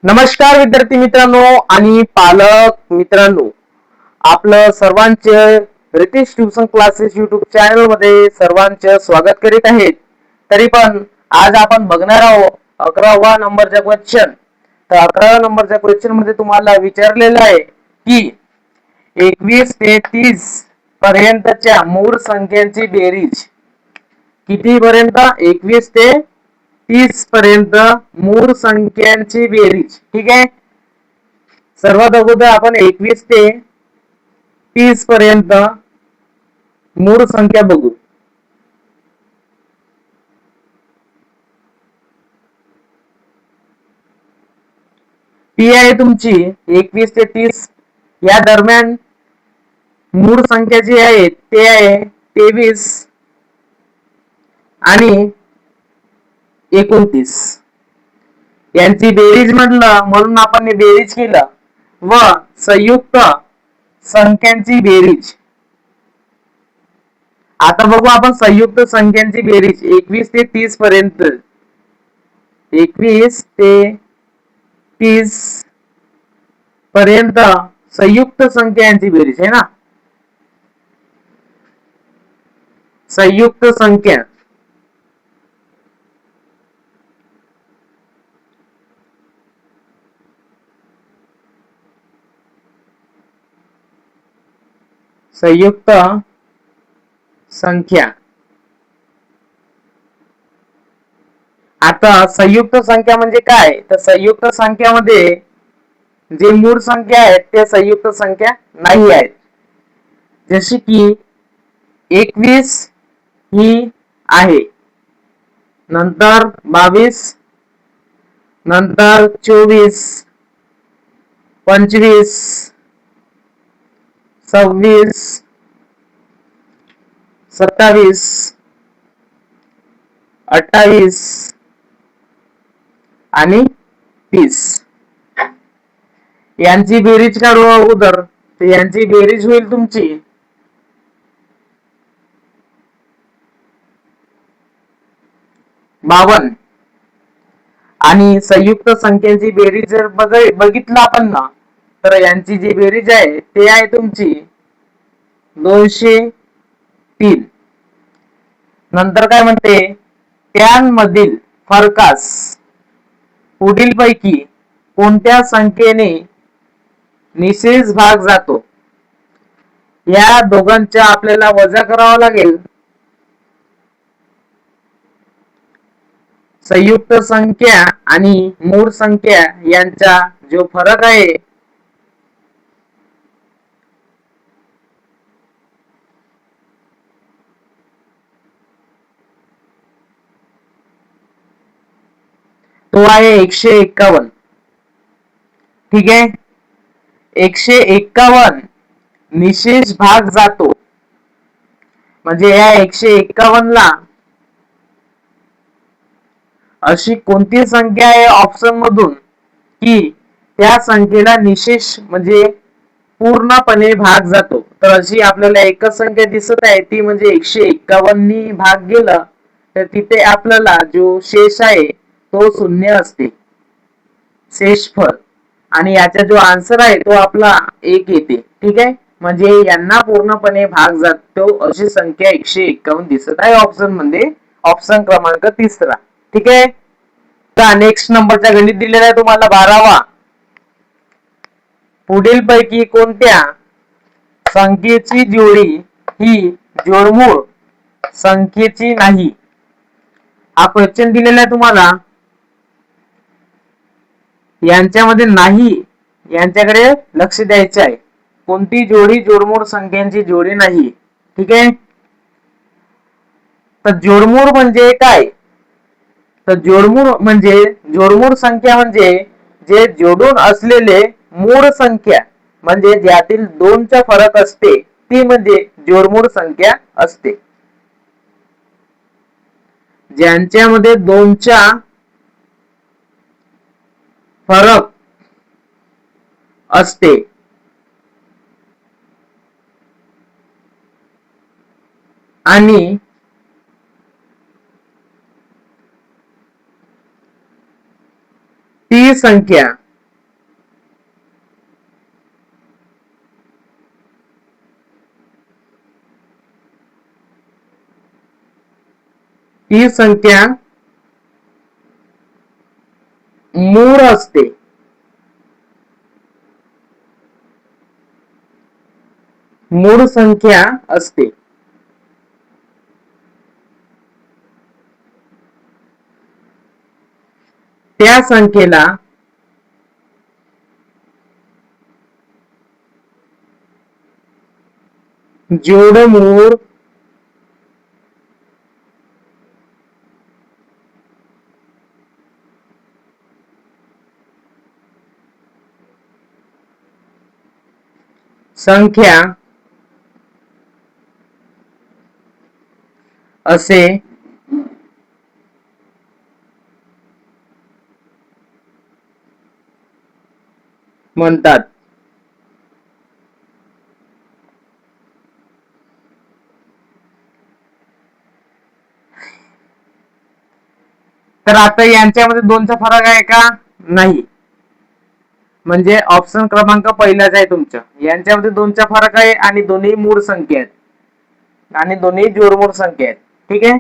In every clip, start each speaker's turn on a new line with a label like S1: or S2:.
S1: नमस्कार विद्यार्थी मित्रांनो आणि पालक मित्रांनो, आपलं सर्वांचे Ritesh tuition classes YouTube channel मध्ये सर्वांचे स्वागत करीत आहेत. तरी पण आज आपण बघणार आहोत 11वा नंबरचा क्वेश्चन. तर 11व्या नंबरच्या क्वेश्चन मध्ये तुम्हाला विचारलेलं आहे की 21 ते 30 पर्यंतच्या मूळ संख्यांची बेरीज. किती पर्यंत? 21 ते 30 पर्यंत मूळ संख्यांची बेरीज. ठीक आहे. सर्वात अगोदर आपण 21 ते 30 पर्यंत मूळ संख्या बघू. ती आहे तुमची 21 ते 30 या दरम्यान मूळ संख्या जी आहे ते आहे 23 आणि 29. यांची बेरीज म्हटलं म्हणून आपण बेरीज केलं व संयुक्त संख्यांची बेरीज. आता बघू आपण संयुक्त संख्यांची बेरीज 21 ते 30 पर्यंत. 21 ते 30 पर्यंत संयुक्त संख्यांची बेरीज आहे ना. संयुक्त संख्या संयुक्त संख्या. आता संयुक्त संख्या म्हणजे काय? तर संयुक्त संख्यामध्ये जे मूळ संख्या आहेत ते संयुक्त संख्या नाही आहेत. जशी की 21 ही आहे, नंतर 22, नंतर 24, 25, 26, 27, 28 आणि 30. यांची बेरीज काढू अगोदर. तर यांची बेरीज होईल तुमची 52. आणि संयुक्त संख्यांची बेरीज जर बघितलं आपण ना, तर यांची जी बेरीज आहे ते आहे तुमची 203. नंतर काय म्हणते? त्यांमधील फरकास पुढीलपैकी कोणत्या संख्येने निशेष भाग जातो? या दोघांच्या आपल्याला वजा करावा लागेल. संयुक्त संख्या आणि मूळ संख्या यांचा जो फरक आहे तो आहे 151. ठीक आहे. 151 निशेष भाग जातो. म्हणजे या 151 ला अशी कोणती संख्या आहे ऑप्शन मधून की त्या संख्येला निशेष म्हणजे पूर्णपणे भाग जातो? तर अशी आपल्याला एकच संख्या दिसत आहे, ती म्हणजे 151 नी भाग गेला तर तिथे आपल्याला जो शेष आहे तो शून्य असते, शेषफळ. आणि याचा जो आन्सर आहे तो आपला 1 येते. ठीक आहे. म्हणजे यांना पूर्णपणे भाग जातो अशी संख्या 151 दिसत आहे ऑप्शन मध्ये, ऑप्शन क्रमांक 3. ठीक आहे. तर नेक्स्ट नंबरचा गणित दिलेला आहे तुम्हाला 12वा. पुढील पैकी कोणत्या संख्येची जोडी ही जोडमूळ संख्येची नाही? हा क्वेश्चन दिलेला आहे तुम्हाला. यांच्यामध्ये नाही, यांच्याकडे लक्ष द्यायचे आहे. कोणती जोडी जोडमूळ संख्यांची जोडी नाही? ठीक आहे. तर जोडमूळ म्हणजे काय? तर जोडमूळ संख्या म्हणजे जे जोडून असलेले मूळ संख्या, म्हणजे ज्यातील 2चा फरक असते ती म्हणजे जोडमूळ संख्या असते. ज्यांच्यामध्ये 2चा फरक असते आणि ती संख्या ती संख्या मूळ असते. मूळ संख्या असते. त्या संख्येला जोडमूळ संख्या असे म्हणतात. तर आता यांच्यामध्ये दोनचा फरक आहे का? नाही. म्हणजे ऑप्शन क्रमांक पहिलाच आहे तुमच्या. यांच्यामध्ये दोनचा फरक आहे आणि दोन्ही मूळ संख्या आहेत आणि दोन्ही जोडमूळ संख्या आहेत. ठीक आहे.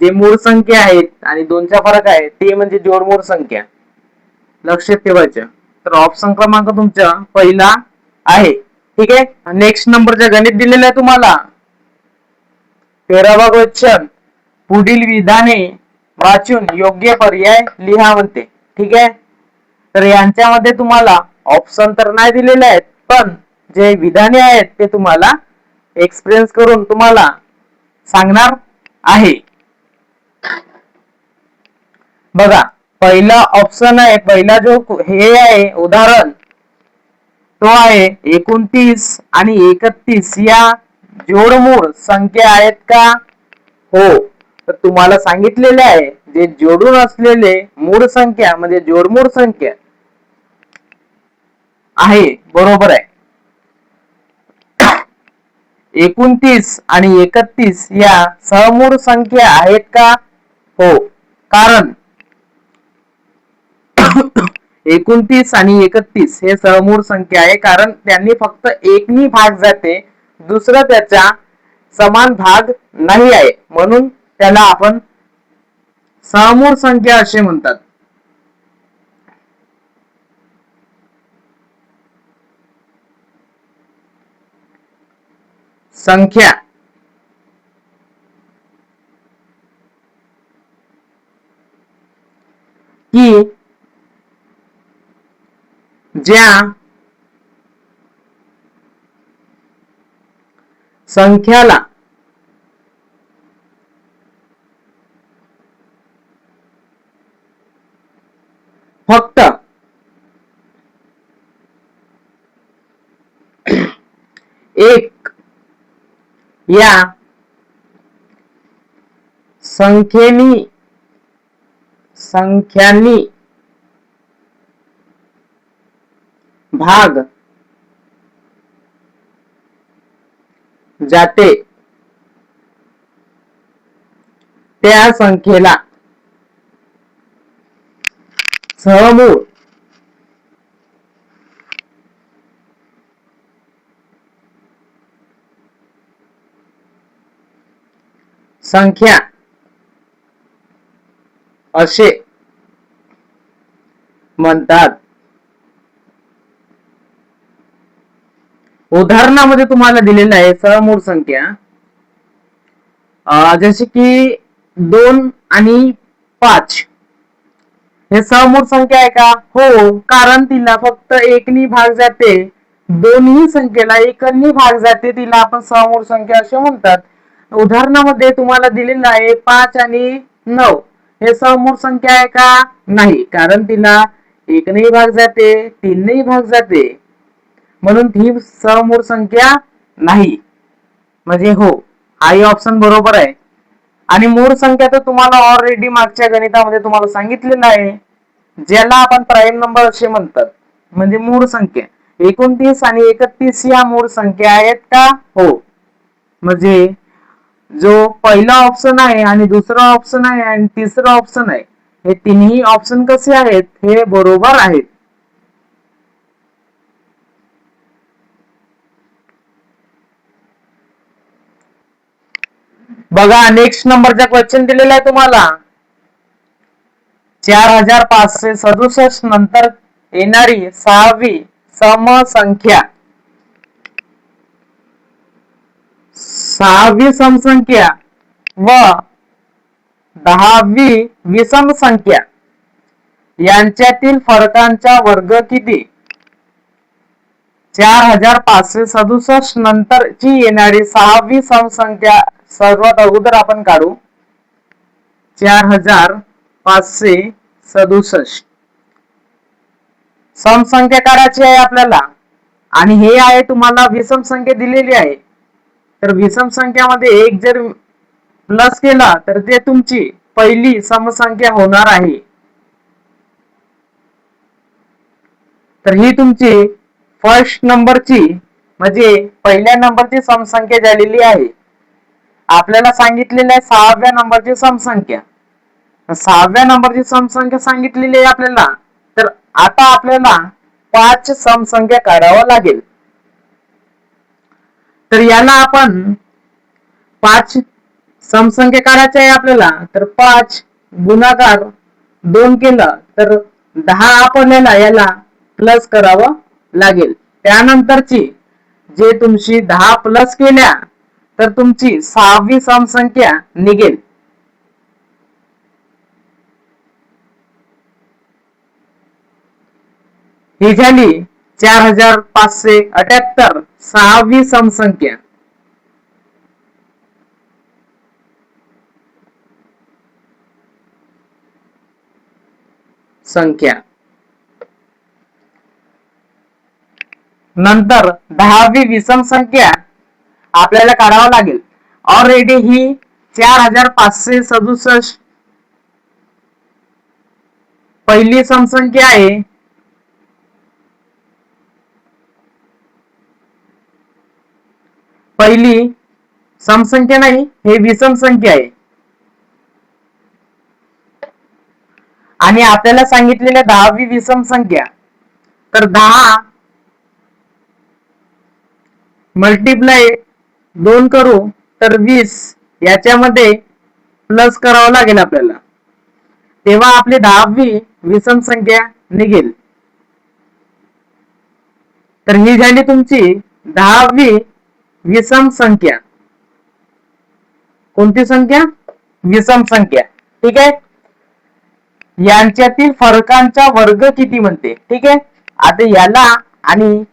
S1: जे मूळ संख्या आहेत आणि दोनचा फरक आहे ते म्हणजे जोडमूळ संख्या. लक्षात ठेवायचं. तर ऑप्शन क्रमांक तुमचा पहिला आहे. ठीक आहे. नेक्स्ट नंबरचं गणित दिलेलं आहे तुम्हाला. 13वा क्वेश्चन. पुढील विधाने वाचून योग्य पर्याय लिहा म्हणते. ठीक आहे. तर यांच्यामध्ये तुम्हाला ऑप्शन तर नाही दिलेले आहेत, पण जे विधाने आहेत ते तुम्हाला एक्सपिरियन्स करून तुम्हाला सांगणार आहे. बघा, पहिला ऑप्शन आहे, पहिला जो हे आहे उदाहरण, तो आहे 29 आणि 31 या जोडमूळ संख्या आहेत का? हो. तर तुम्हाला सांगितलेले आहे जे जोडून असलेले मूळ संख्या म्हणजे जोडमूळ संख्या आहे. बरोबर आहे. 29 आणि 31 या सहमूळ संख्या आहेत का? हो. कारण 29 आणि 31 हे सहमूळ संख्या आहे, कारण त्यांनी फक्त एकनी भाग जाते, दुसरं त्याचा समान भाग नाही आहे, म्हणून त्याला आपण सहमूळ संख्या असे म्हणतात. संख्या की ज्या संख्याला फक्त एक या संख्यांनी भाग जाते त्या संख्येला सहमूळ संख्या असे म्हणतात. उदाहरणामध्ये तुम्हाला दिलेलं आहे सहमूळ संख्या, जसे की 2 आणि 5 हे सहमूळ संख्या आहे का? हो. कारण तिला फक्त एकनी भाग जाते, दोन्ही संख्येला एकनी भाग जाते, तिला आपण सहमूळ संख्या असे म्हणतात. उदाहरणामध्ये तुम्हाला दिलेलं आहे 5 आणि 9 हे सहमूळ संख्या आहे का? नाही. कारण तिला एकनेही भाग जाते, तीननेही भाग जाते, म्हणून ही सहमूळ संख्या नाही. म्हणजे हो, हाही ऑप्शन बरोबर आहे. आणि मूळ संख्या तर तुम्हाला ऑलरेडी मागच्या गणितामध्ये तुम्हाला सांगितलेलं आहे, ज्याला आपण प्राईम नंबर असे म्हणतात, म्हणजे मूळ संख्या. 29 आणि 31 या मूळ संख्या आहेत का? हो. म्हणजे जो पहिला ऑप्शन आहे आणि दुसरा ऑप्शन आहे आणि तिसरा ऑप्शन आहे, हे तिन्ही ऑप्शन कसे आहेत? हे बरोबर आहेत. बघा नेक्स्ट नंबरचा क्वेश्चन दिलेला आहे तुम्हाला 4567 नंतर येणारी 6वी समसंख्या, 6वी समसंख्या व 10वी विषम संख्या यांच्यातील फरकांचा वर्ग किती? 4567 नंतरची येणारी 6वी समसंख्या सर्वात अगोदर आपण काढू. 4567 समसंख्या काढायची आहे आपल्याला आणि हे आहे तुम्हाला विषम संख्या दिलेली आहे. तर विषम संख्यामध्ये एक जर प्लस केला तर ते तुमची पहिली समसंख्या होणार आहे. तर ही तुमची फर्स्ट नंबरची म्हणजे पहिल्या नंबरची समसंख्या झालेली आहे. आपल्याला सांगितलेली आहे 6व्या नंबरची समसंख्या. 6व्या नंबरची समसंख्या सांगितलेली आहे आपल्याला. तर आता आपल्याला 5 समसंख्या काढावा लागेल. तर याला आपण 5 समसंख्या काढायचे आहे आपल्याला. तर 5 गुणाकार 2 केलं तर 10 आपल्याला याला प्लस करावं लागेल. त्यानंतरची जे तुमची 10 प्लस केल्या तर तुमची 6वी समसंख्या निघेल. ही झाली 4578 6वी समसंख्या. नंतर 10वी विषम संख्या आपल्याला काढावं लागेल. ऑलरेडी ही 4567 पहिली समसंख्या आहे. पहिली समसंख्या नाही, हे विषम संख्या आहे. आणि आपल्याला सांगितलेल्या 10वी विषम संख्या. तर 10 मल्टिप्लाय 2 करू तर 20 याच्यामध्ये प्लस करावं लागेल आपल्याला, तेव्हा आपली 10वी विषम संख्या निघेल. तर ही झाली तुमची 10वी विषम संख्या. कोणती संख्या? विषम संख्या. ठीक आहे. यांच्यातील फरकांचा वर्ग किती म्हणते. ठीक आहे. आता याला आणि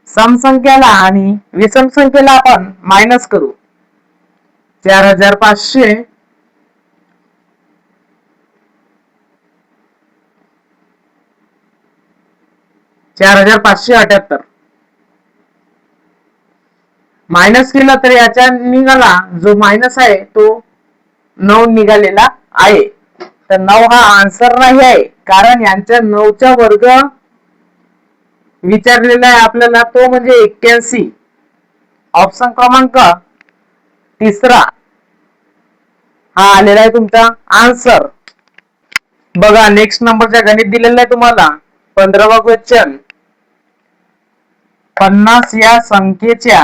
S1: समसंख्याला आणि विषम संख्येला आपण मायनस करू. 4500 4578 मायनस केला तर याच्या निघाला जो मायनस आहे तो 9 निघालेला आहे. तर 9 हा आन्सर नाही आहे, कारण यांच्या 9चा वर्ग विचारलेला आहे आपल्याला, तो म्हणजे 81. ऑप्शन क्रमांक 3 हा आलेला आहे तुमचा आन्सर. बघा नेक्स्ट नंबरचा गणित दिलेला आहे तुम्हाला 15वा क्वेश्चन. 50 या संख्येच्या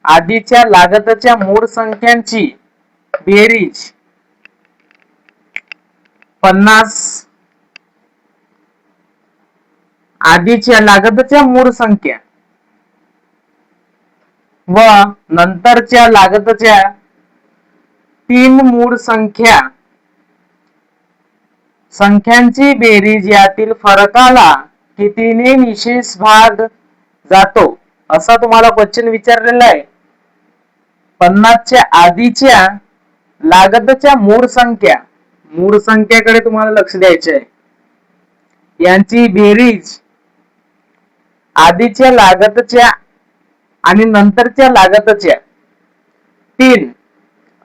S1: आधीच्या लागतच्या मूळ संख्यांची बेरीज 50 आधीच्या लागतच्या मूळ संख्या व नंतरच्या लागतच्या 3 मूळ संख्यांची बेरीज यातील फरकाला कितीने निशेष भाग जातो, असा तुम्हाला क्वेश्चन विचारलेला आहे. 50च्या आधीच्या लागतच्या मूळ संख्याकडे तुम्हाला लक्ष द्यायचे आहे. यांची बेरीज आधीच्या लागतच्या आणि नंतरच्या लागतच्या 3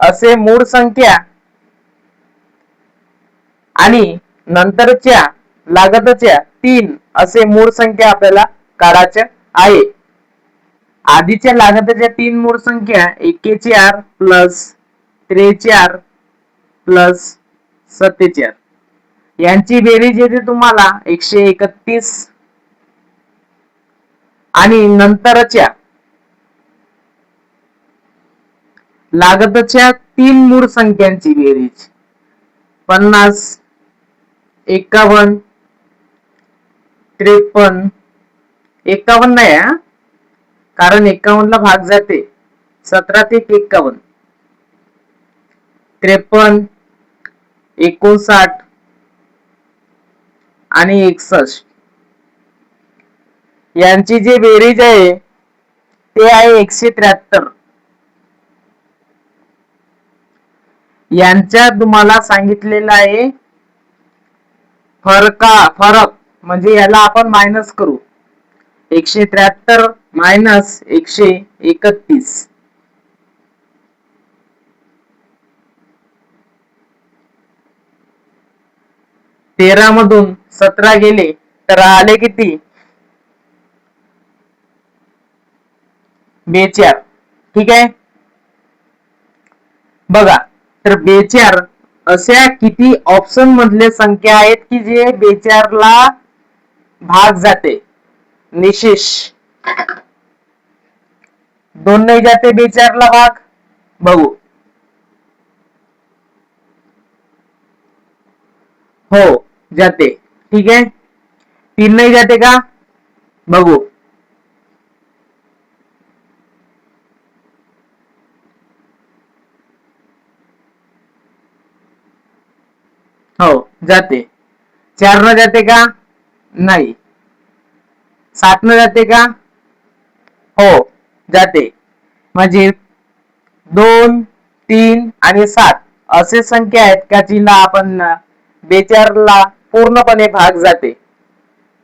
S1: असे मूळ संख्या आणि नंतरच्या लागतच्या 3 असे मूळ संख्या आपल्याला काढायच्या आहे. आधीच्या लागतच्या 3 मूळ संख्या 41 प्लस 43 प्लस 77 यांची बेरीज येते तुम्हाला 131. आणि नंतरच्या लागतच्या तीन मूळ संख्यांची बेरीज 50, 51, 53, 51 नाही हा, कारण 51 ला भाग जाते. 17 ते 51, 53, 59 आणि 61 यांची जी बेरीज आहे ते आहे 173. यांच्यात तुम्हाला सांगितलेलं आहे फरक म्हणजे याला आपण मायनस करू. 173 मायनस 131. 13 मधून 17 गेले तर आले किती? 42. ठीक आहे, बघा तर 42 अशा किती ऑप्शन मधले संख्या आहेत की जे 42 ला भाग जाते. निशेष 2 नाही जाते 42 ला भाग, बघू. हो जाते. ठीक आहे, 3 नाही जाते का, बघू. हो जाते. 4 न जाते का, नाही. 7 न जाते का, हो जाते. म्हणजे 2, 3 आणि 7 असे संख्या आहेत का जिला आपण 42 ला पूर्णपणे भाग जाते.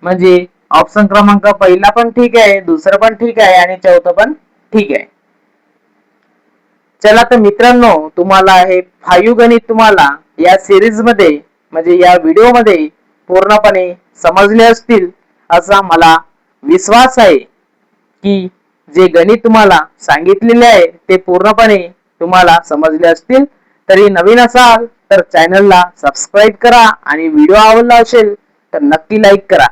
S1: म्हणजे ऑप्शन क्रमांक पहिला पण ठीक आहे, दुसरं पण ठीक आहे आणि चौथं पण ठीक आहे. चला तर मित्रांनो, तुम्हाला हे 5 गणित तुम्हाला या सिरीज मध्ये म्हणजे या व्हिडिओ मध्ये पूर्णपणे समजले असतील असा मला विश्वास आहे की जे गणित तुम्हाला सांगितलेले आहे ते पूर्णपणे तुम्हाला समजले असतील. तरी नवीन असाल तर चॅनलला सबस्क्राईब करा आणि व्हिडिओ आवडला असेल तर नक्की लाईक करा.